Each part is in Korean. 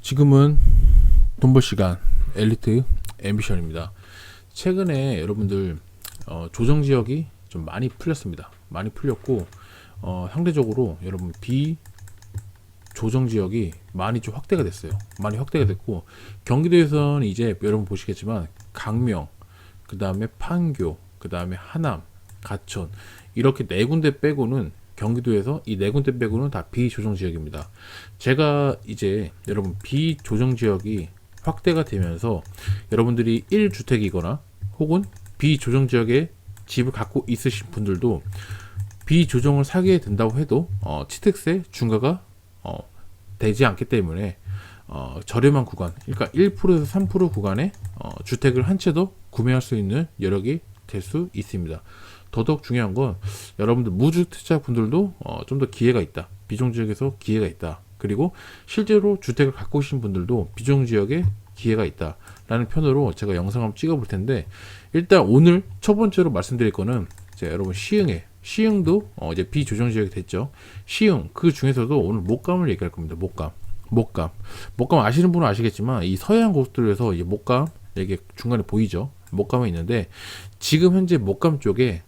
지금은 돈벌 시간 엘리트 앰비션입니다. 최근에 여러분들 조정 지역이 좀 많이 풀렸습니다. 많이 풀렸고 상대적으로 여러분 비조정 지역이 많이 좀 확대가 됐어요. 많이 확대가 됐고 경기도에서는 이제 여러분 보시겠지만 강명, 그 다음에 판교, 그 다음에 하남, 가천 이렇게 네 군데 빼고는 경기도에서 이 네 군데 빼고는 다 비조정 지역입니다. 제가 이제 여러분 비조정 지역이 확대가 되면서 여러분들이 1주택이거나 혹은 비조정 지역에 집을 갖고 있으신 분들도 비조정을 사게 된다고 해도 취득세 중과가 되지 않기 때문에 저렴한 구간, 그러니까 1%에서 3% 구간에 주택을 한 채 더 구매할 수 있는 여력이 될 수 있습니다. 더더욱 중요한 건 여러분들 무주택자 분들도 좀 더 기회가 있다. 비조정 지역에서 기회가 있다. 그리고 실제로 주택을 갖고 계신 분들도 비조정 지역에 기회가 있다 라는 편으로 제가 영상을 한번 찍어 볼 텐데, 일단 오늘 첫 번째로 말씀드릴 거는 여러분 시흥도 이제 비조정 지역이 됐죠. 시흥 그 중에서도 오늘 목감을 얘기할 겁니다. 목감 아시는 분은 아시겠지만 이 서해안 고속도로에서 이제 목감 이게 중간에 보이죠. 목감에 있는데 지금 현재 목감 쪽에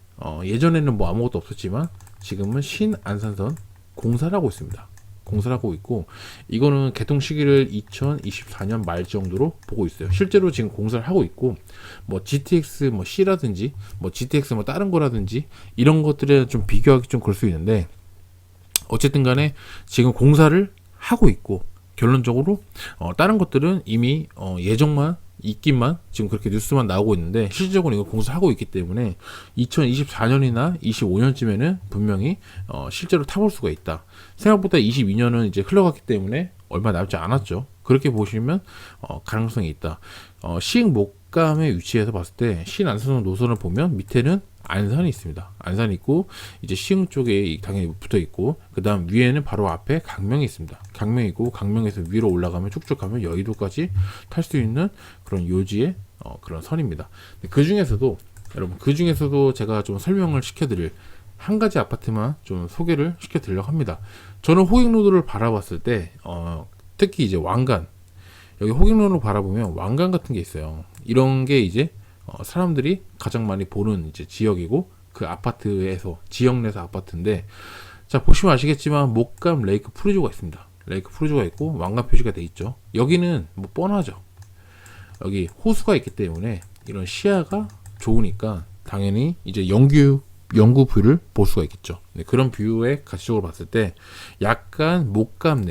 예전에는 뭐 아무것도 없었지만 지금은 신안산선 공사를 하고 있습니다. 공사를 하고 있고 이거는 개통 시기를 2024년 말 정도로 보고 있어요. 실제로 지금 공사를 하고 있고 뭐 GTX 뭐 C라든지 뭐 GTX 뭐 다른 거라든지 이런 것들에 좀 비교하기 좀 그럴 수 있는데, 어쨌든 간에 지금 공사를 하고 있고 결론적으로 다른 것들은 이미 예정만 있기만 지금 그렇게 뉴스만 나오고 있는데 실질적으로 이거 공사하고 있기 때문에 2024년이나 25년쯤에는 분명히 실제로 타볼 수가 있다. 생각보다 22년은 이제 흘러갔기 때문에 얼마 남지 않았죠. 그렇게 보시면 가능성이 있다. 시흥 목감의 위치에서 봤을 때 신안산 노선을 보면 밑에는 안산이 있습니다. 안산이 있고 이제 시흥 쪽에 당연히 붙어 있고 그 다음 위에는 바로 앞에 강명이 있습니다. 강명이고 강명에서 위로 올라가면 쭉쭉 가면 여의도까지 탈 수 있는 그런 요지의 그런 선입니다. 그 중에서도 제가 좀 설명을 시켜드릴 한 가지 아파트만 좀 소개를 시켜드리려고 합니다. 저는 호객로드를 바라봤을 때 특히 이제 왕관, 여기 호객로드를 바라보면 왕관 같은 게 있어요. 이런 게 이제 사람들이 가장 많이 보는 이제 지역이고 그 아파트에서 지역 내에서 아파트인데, 자 보시면 아시겠지만 목감 레이크 프루즈가 있습니다. 레이크 프루즈가 있고 왕관 표시가 돼 있죠. 여기는 뭐 뻔하죠. 여기 호수가 있기 때문에 이런 시야가 좋으니까 당연히 이제 영구 뷰를 볼 수가 있겠죠. 네, 그런 뷰의 가치적으로 봤을 때 약간 목감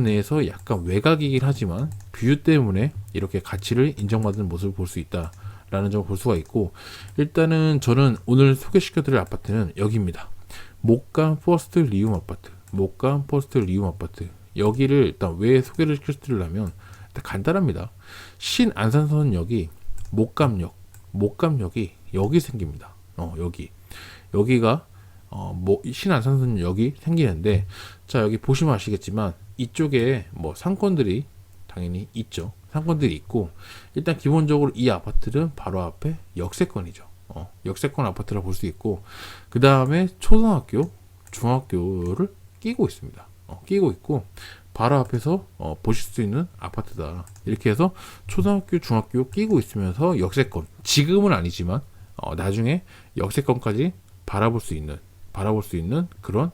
내에서 약간 외곽이긴 하지만 뷰 때문에 이렇게 가치를 인정받는 모습을 볼 수 있다라는 점을 볼 수가 있고, 일단은 저는 오늘 소개시켜드릴 아파트는 여기입니다. 목감 퍼스트 리움 아파트. 여기를 일단 왜 소개를 시켜드리려면 일단 간단합니다. 신안산선역이 목감역이 여기 생깁니다. 여기가 신안산선역이 생기는데, 자 여기 보시면 아시겠지만 이쪽에 뭐 상권들이 당연히 있죠. 상권들이 있고 일단 기본적으로 이 아파트는 바로 앞에 역세권이죠. 역세권 아파트라 볼 수 있고 그 다음에 초등학교, 중학교를 끼고 있습니다. 끼고 있고 바로 앞에서 보실 수 있는 아파트다. 이렇게 해서 초등학교, 중학교 끼고 있으면서 역세권, 지금은 아니지만 나중에 역세권까지 바라볼 수 있는 그런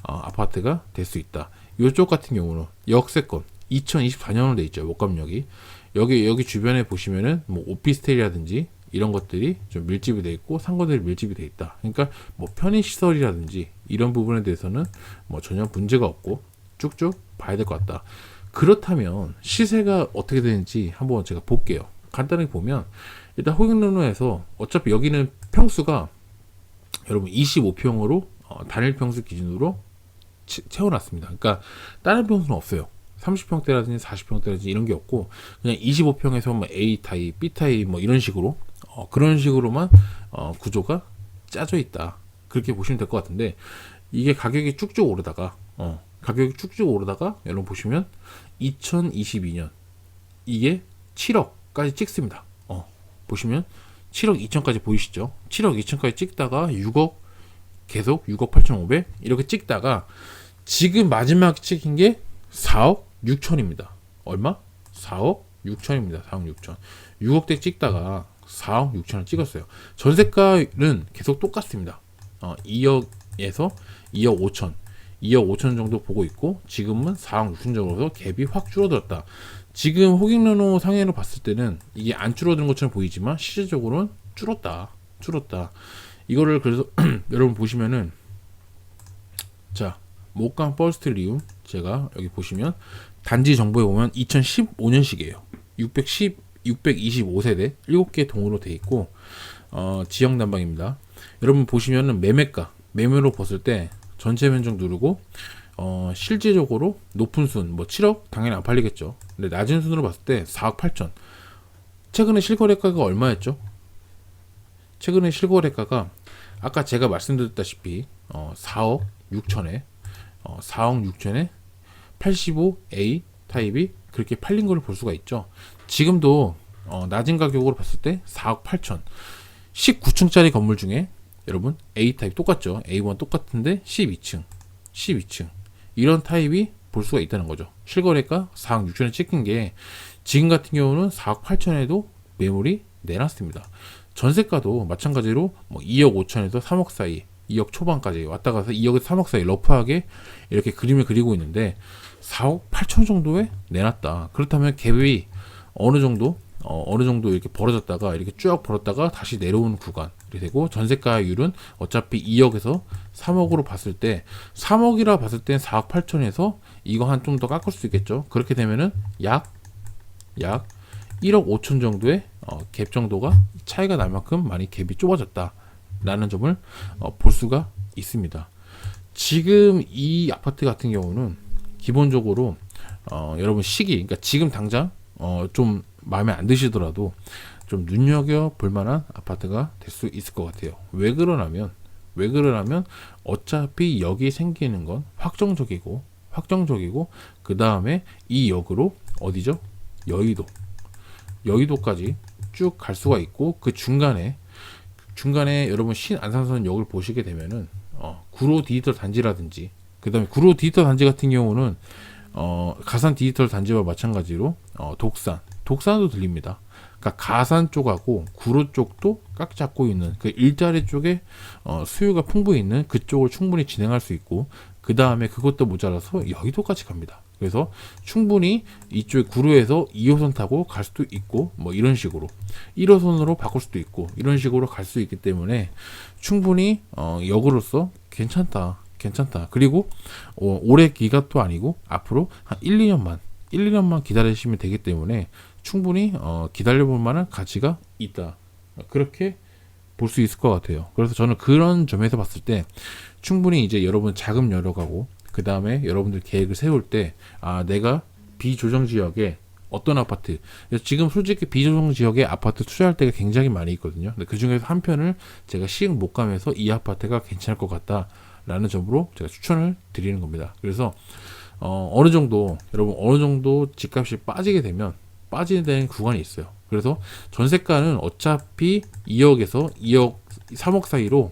아파트가 될 수 있다. 이쪽 같은 경우는 역세권 2024년으로 돼 있죠. 목감역이 여기 주변에 보시면은 뭐 오피스텔이라든지 이런 것들이 좀 밀집이 돼 있고 상권들이 밀집이 돼 있다. 그러니까 뭐 편의 시설이라든지 이런 부분에 대해서는 뭐 전혀 문제가 없고 쭉쭉 봐야 될 것 같다. 그렇다면 시세가 어떻게 되는지 한번 제가 볼게요. 간단하게 보면 일단 호객로드에서 어차피 여기는 평수가 여러분 25평으로 단일 평수 기준으로 채워놨습니다. 그러니까 다른 평수는 없어요. 30평대라든지 40평대라든지 이런 게 없고 그냥 25평에서 뭐 A 타입, B 타입 뭐 이런 식으로 그런 식으로만 구조가 짜져 있다. 그렇게 보시면 될 것 같은데, 이게 가격이 쭉쭉 오르다가 여러분 보시면 2022년 이게 7억까지 찍습니다. 보시면 7억 2천까지 보이시죠? 7억 2천까지 찍다가 6억 계속 6억 8,500 이렇게 찍다가 지금 마지막 찍힌 게 4억 6천입니다. 얼마? 4억 6천입니다. 4억 6천. 6억대 찍다가 4억 6천을 찍었어요. 전세가는 계속 똑같습니다. 2억에서 2억 5천, 2억 5천 정도 보고 있고, 지금은 4억 6천 정도로 갭이 확 줄어들었다. 지금 호갱노노 상해로 봤을 때는 이게 안 줄어드는 것처럼 보이지만 실질적으로는 줄었다. 이거를 그래서 여러분 보시면은, 자, 목강 퍼스트 리움, 제가 여기 보시면 단지 정보에 보면 2015년식이에요. 625세대 7개 동으로 돼 있고, 지역 난방입니다. 여러분 보시면은 매매로 봤을 때 전체 면적 누르고, 실질적으로 높은 순, 뭐 7억 당연히 안 팔리겠죠. 근데 낮은 순으로 봤을 때 4억 8천. 최근에 실거래가가 얼마였죠? 최근에 실거래가가 아까 제가 말씀드렸다시피 4억 6천에 85A 타입이 그렇게 팔린 걸 볼 수가 있죠. 지금도 낮은 가격으로 봤을 때 4억 8천. 19층짜리 건물 중에 여러분 A 타입 똑같죠. A1 똑같은데 12층 이런 타입이 볼 수가 있다는 거죠. 실거래가 4억 6천에 찍힌 게 지금 같은 경우는 4억 8천에도 매물이 내놨습니다. 전세가도 마찬가지로 뭐 2억 5천에서 3억 사이, 2억 초반까지 왔다 가서 2억에서 3억 사이 러프하게 이렇게 그림을 그리고 있는데 4억 8천 정도에 내놨다. 그렇다면 갭이 어느 정도 이렇게 벌어졌다가 이렇게 쭉 벌었다가 다시 내려오는 구간이 되고, 전세가율은 어차피 2억에서 3억으로 봤을 때 3억이라 봤을 때 4억 8천에서 이거 한 좀 더 깎을 수 있겠죠. 그렇게 되면은 약 1억 5천 정도의 갭 정도가 차이가 날 만큼 많이 갭이 좁아졌다라는 점을 볼 수가 있습니다. 지금 이 아파트 같은 경우는 기본적으로 여러분 시기, 그러니까 지금 당장 좀 마음에 안 드시더라도 좀 눈여겨 볼 만한 아파트가 될 수 있을 것 같아요. 왜 그러냐면 어차피 여기 생기는 건 확정적이고 그 다음에 이 역으로 어디죠? 여의도까지 쭉 갈 수가 있고, 그 중간에 여러분 신안산선 역을 보시게 되면은 구로 디지털 단지라든지, 그 다음에 구로 디지털 단지 같은 경우는 가산 디지털 단지와 마찬가지로 독산도 들립니다. 그러니까 가산 쪽하고 구로 쪽도 꽉 잡고 있는 그 일자리 쪽에 수요가 풍부히 있는 그쪽을 충분히 진행할 수 있고, 그 다음에 그것도 모자라서 여의도까지 갑니다. 그래서 충분히 이쪽 구로에서 2호선 타고 갈 수도 있고, 뭐 이런 식으로 1호선으로 바꿀 수도 있고, 이런 식으로 갈 수 있기 때문에 충분히 역으로서 괜찮다. 그리고 올해 기간도 아니고 앞으로 한 1, 2년만 기다리시면 되기 때문에 충분히 기다려볼 만한 가치가 있다. 그렇게 볼 수 있을 것 같아요. 그래서 저는 그런 점에서 봤을 때 충분히 이제 여러분 자금 열어가고, 그 다음에 여러분들 계획을 세울 때 내가 비조정 지역에 어떤 아파트, 지금 솔직히 비조정 지역에 아파트 투자할 때가 굉장히 많이 있거든요. 근데 그 중에서 한 편을 제가 시흥 목감에서 이 아파트가 괜찮을 것 같다 라는 점으로 제가 추천을 드리는 겁니다. 그래서 어느 정도 집값이 빠지게 되면 빠지는 구간이 있어요. 그래서 전세가는 어차피 2억에서 2억 3억 사이로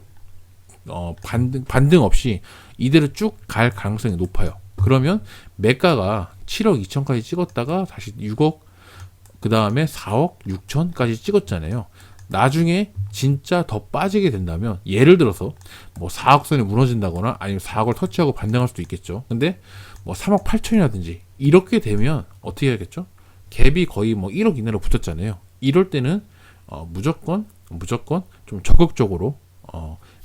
반등 없이 이대로 쭉 갈 가능성이 높아요. 그러면 매가가 7억 2천까지 찍었다가 다시 6억, 그 다음에 4억 6천까지 찍었잖아요. 나중에 진짜 더 빠지게 된다면, 예를 들어서 뭐 4억 선이 무너진다거나 아니면 4억을 터치하고 반등할 수도 있겠죠. 근데 뭐 3억 8천이라든지 이렇게 되면 어떻게 해야겠죠? 갭이 거의 뭐 1억 이내로 붙었잖아요. 이럴 때는 무조건 좀 적극적으로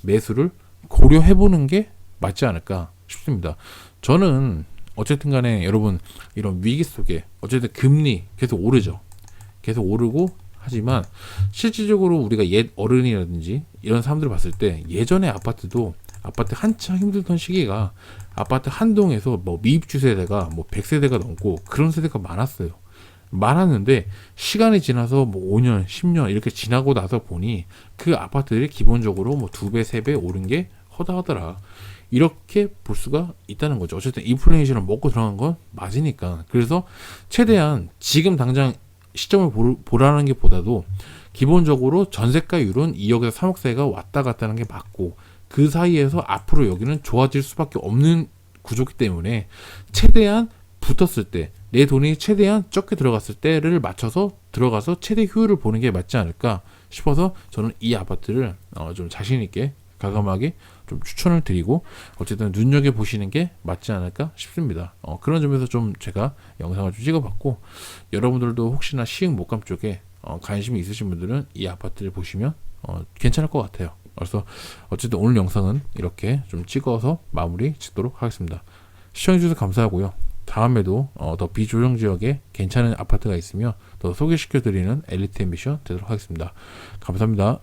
매수를 고려해보는 게 맞지 않을까 싶습니다. 저는 어쨌든 간에 여러분, 이런 위기 속에 어쨌든 금리 계속 오르죠. 계속 오르고 하지만 실질적으로 우리가 옛 어른이라든지 이런 사람들을 봤을 때 예전에 아파트 한창 힘들던 시기가 아파트 한 동에서 뭐 미입주 세대가 뭐 100세대가 넘고 그런 세대가 많았는데 시간이 지나서 뭐 5년, 10년 이렇게 지나고 나서 보니 그 아파트들이 기본적으로 뭐 2배, 3배 오른 게 허다하더라. 이렇게 볼 수가 있다는 거죠. 어쨌든 인플레이션을 먹고 들어간 건 맞으니까. 그래서 최대한 지금 당장 시점을 보라는 게 보다도 기본적으로 전세가율은 2억에서 3억 사이가 왔다 갔다 하는 게 맞고, 그 사이에서 앞으로 여기는 좋아질 수밖에 없는 구조기 때문에 최대한 붙었을 때 내 돈이 최대한 적게 들어갔을 때를 맞춰서 들어가서 최대 효율을 보는 게 맞지 않을까 싶어서 저는 이 아파트를 좀 자신 있게 과감하게 좀 추천을 드리고 어쨌든 눈여겨 보시는 게 맞지 않을까 싶습니다. 그런 점에서 좀 제가 영상을 좀 찍어봤고 여러분들도 혹시나 시흥 목감 쪽에 관심이 있으신 분들은 이 아파트를 보시면 괜찮을 것 같아요. 그래서 어쨌든 오늘 영상은 이렇게 좀 찍어서 마무리 짓도록 하겠습니다. 시청해주셔서 감사하고요. 다음에도 더 비조정 지역에 괜찮은 아파트가 있으면 더 소개시켜드리는 엘리트 앰비션 되도록 하겠습니다. 감사합니다.